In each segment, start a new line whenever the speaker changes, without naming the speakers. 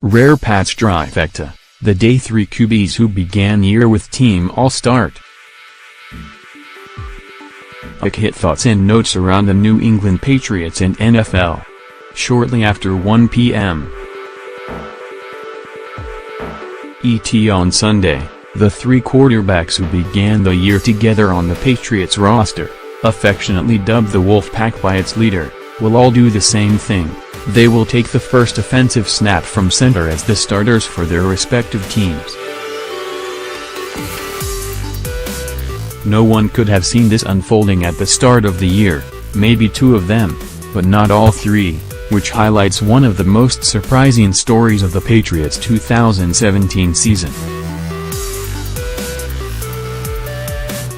Rare Pat's trifecta, the day 3 QBs who began year with team all-start. Hit thoughts and notes around the New England Patriots and NFL. Shortly after 1 p.m. ET on Sunday, the 3 quarterbacks who began the year together on the Patriots roster, affectionately dubbed the Wolfpack by its leader, will all do the same thing. They will take the first offensive snap from center as the starters for their respective teams. No one could have seen this unfolding at the start of the year, maybe 2 of them, but not all 3, which highlights one of the most surprising stories of the Patriots' 2017 season.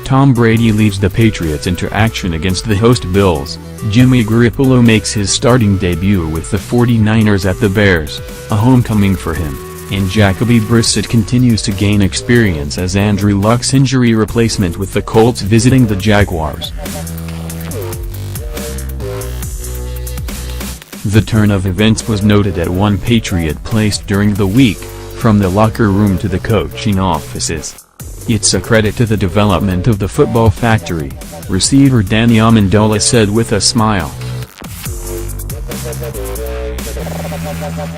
Tom Brady leads the Patriots into action against the host Bills. Jimmy Garoppolo makes his starting debut with the 49ers at the Bears, a homecoming for him, and Jacoby Brissett continues to gain experience as Andrew Luck's injury replacement with the Colts visiting the Jaguars. The turn of events was noted at one Patriot place during the week, from the locker room to the coaching offices. It's a credit to the development of the football factory, receiver Danny Amendola said with a smile.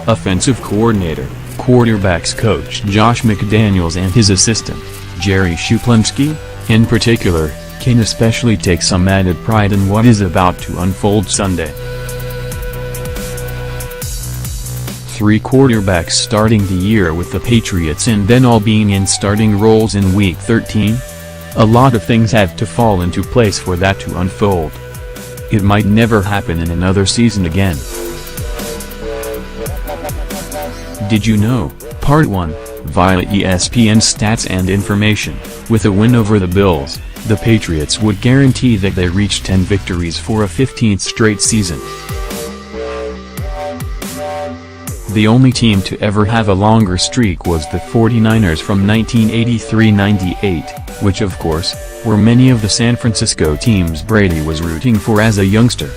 Offensive coordinator, quarterbacks coach Josh McDaniels and his assistant, Jerry Shuplinski, in particular, can especially take some added pride in what is about to unfold Sunday. 3 quarterbacks starting the year with the Patriots and then all being in starting roles in Week 13? A lot of things have to fall into place for that to unfold. It might never happen in another season again. Did you know? Part 1, via ESPN Stats and Information, with a win over the Bills, the Patriots would guarantee that they reach 10 victories for a 15th straight season. The only team to ever have a longer streak was the 49ers from 1983-98, which of course, were many of the San Francisco teams Brady was rooting for as a youngster.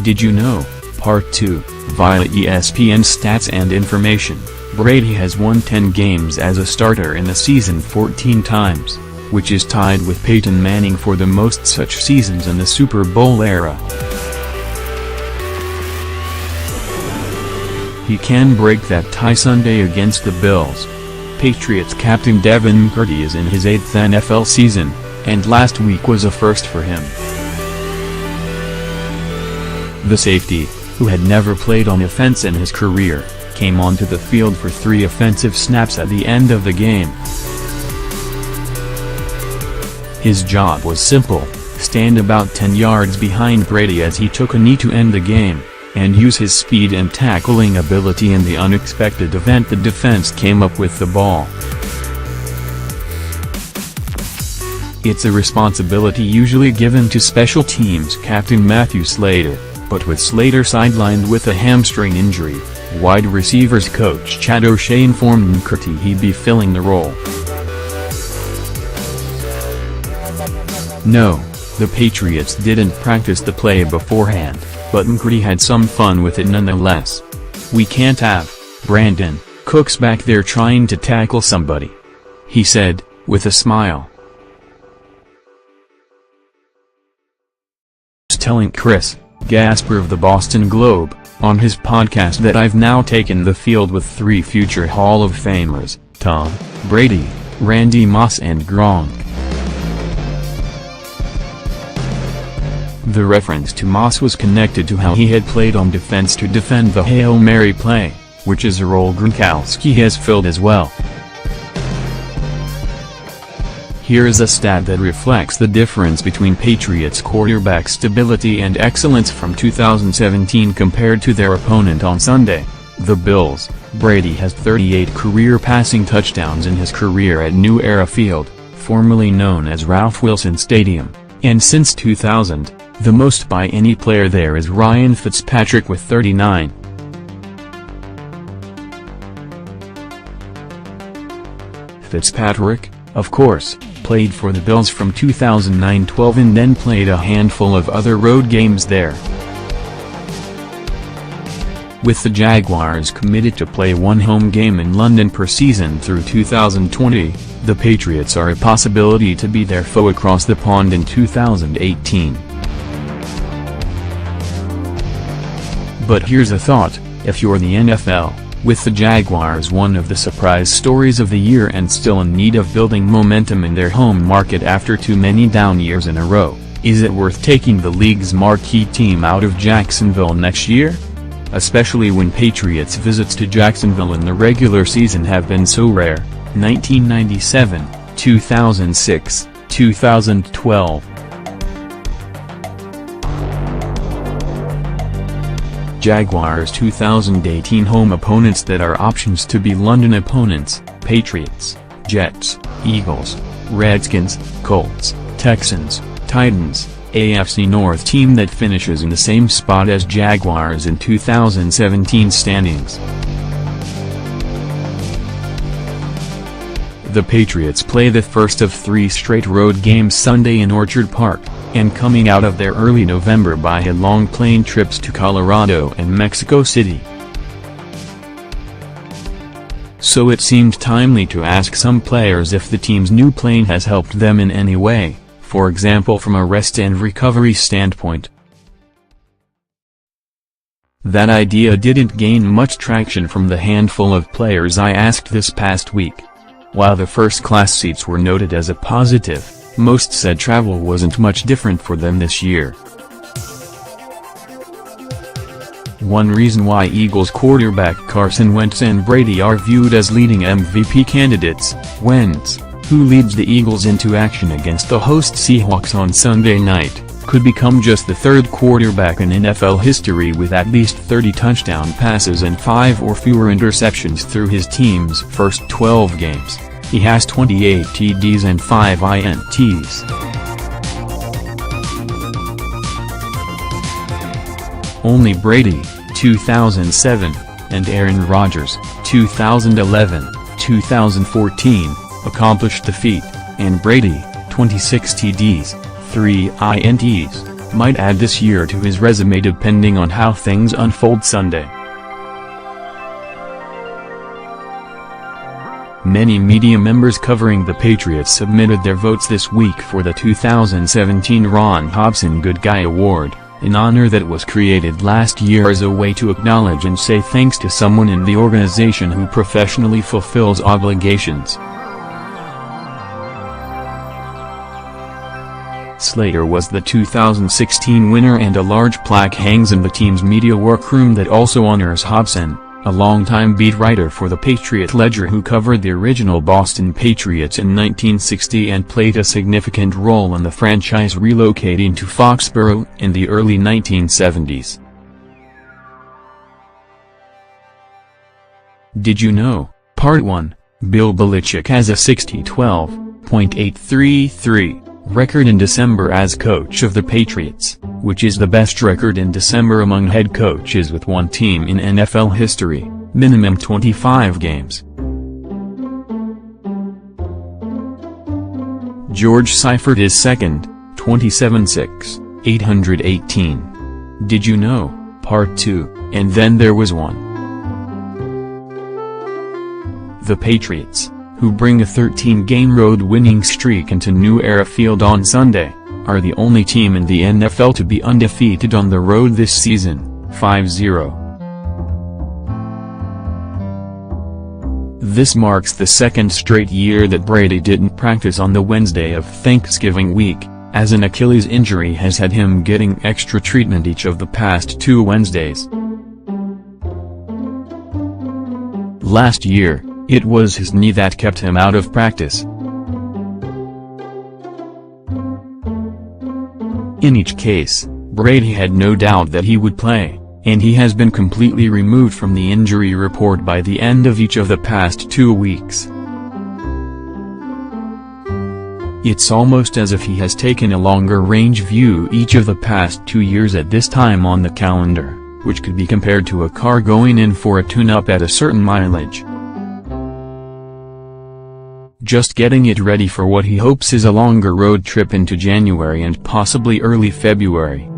Did you know? Part 2, via ESPN Stats and Information, Brady has won 10 games as a starter in the season 14 times, which is tied with Peyton Manning for the most such seasons in the Super Bowl era. He can break that tie Sunday against the Bills. Patriots captain Devin Kirby is in his 8th NFL season, and last week was a first for him. The safety, who had never played on offense in his career, came onto the field for 3 offensive snaps at the end of the game. His job was simple: stand about 10 yards behind Brady as he took a knee to end the game, and use his speed and tackling ability in the unexpected event the defense came up with the ball. It's a responsibility usually given to special teams captain Matthew Slater, but with Slater sidelined with a hamstring injury, wide receivers coach Chad O'Shea informed Kirby he'd be filling the role. No, the Patriots didn't practice the play beforehand, but Kirby had some fun with it nonetheless. "We can't have Brandon Cooks back there trying to tackle somebody," he said, with a smile. Telling Chris Gasper of the Boston Globe, on his podcast that "I've now taken the field with 3 future Hall of Famers, Tom Brady, Randy Moss and Gronk." The reference to Moss was connected to how he had played on defense to defend the Hail Mary play, which is a role Gronkowski has filled as well. Here is a stat that reflects the difference between Patriots quarterback stability and excellence from 2017 compared to their opponent on Sunday, the Bills. Brady has 38 career passing touchdowns in his career at New Era Field, formerly known as Ralph Wilson Stadium, and since 2000, the most by any player there is Ryan Fitzpatrick with 39. Fitzpatrick, of course, played for the Bills from 2009-12 and then played a handful of other road games there. With the Jaguars committed to play one home game in London per season through 2020, the Patriots are a possibility to be their foe across the pond in 2018. But here's a thought: if you're the NFL, with the Jaguars one of the surprise stories of the year and still in need of building momentum in their home market after too many down years in a row, is it worth taking the league's marquee team out of Jacksonville next year? Especially when Patriots' visits to Jacksonville in the regular season have been so rare: 1997, 2006, 2012. Jaguars' 2018 home opponents that are options to be London opponents: Patriots, Jets, Eagles, Redskins, Colts, Texans, Titans, AFC North team that finishes in the same spot as Jaguars in 2017 standings. The Patriots play the first of 3 straight road games Sunday in Orchard Park, and coming out of their early November bye had long plane trips to Colorado and Mexico City. So it seemed timely to ask some players if the team's new plane has helped them in any way, for example from a rest and recovery standpoint. That idea didn't gain much traction from the handful of players I asked this past week. While the first-class seats were noted as a positive, most said travel wasn't much different for them this year. One reason why Eagles quarterback Carson Wentz and Brady are viewed as leading MVP candidates: Wentz, who leads the Eagles into action against the host Seahawks on Sunday night, could become just the third quarterback in NFL history with at least 30 touchdown passes and 5 or fewer interceptions through his team's first 12 games. He has 28 TDs and 5 INTs. Only Brady, 2007, and Aaron Rodgers, 2011, 2014, accomplished the feat, and Brady, 26 TDs, 3 INTs, might add this year to his resume depending on how things unfold Sunday. Many media members covering the Patriots submitted their votes this week for the 2017 Ron Hobson Good Guy Award, an honor that was created last year as a way to acknowledge and say thanks to someone in the organization who professionally fulfills obligations. Slater was the 2016 winner, and a large plaque hangs in the team's media workroom that also honors Hobson, a longtime beat writer for the Patriot Ledger who covered the original Boston Patriots in 1960 and played a significant role in the franchise relocating to Foxborough in the early 1970s. Did you know? Part 1, Bill Belichick has a 60-12.833 record in December as coach of the Patriots, which is the best record in December among head coaches with one team in NFL history, minimum 25 games. George Seifert is second, 27-6-818. Did you know? Part 2, and then there was one. The Patriots, who bring a 13-game road winning streak into New Era Field on Sunday, are the only team in the NFL to be undefeated on the road this season, 5-0. This marks the second straight year that Brady didn't practice on the Wednesday of Thanksgiving week, as an Achilles injury has had him getting extra treatment each of the past 2 Wednesdays. Last year, it was his knee that kept him out of practice. In each case, Brady had no doubt that he would play, and he has been completely removed from the injury report by the end of each of the past 2 weeks. It's almost as if he has taken a longer-range view each of the past 2 years at this time on the calendar, which could be compared to a car going in for a tune-up at a certain mileage. Just getting it ready for what he hopes is a longer road trip into January and possibly early February.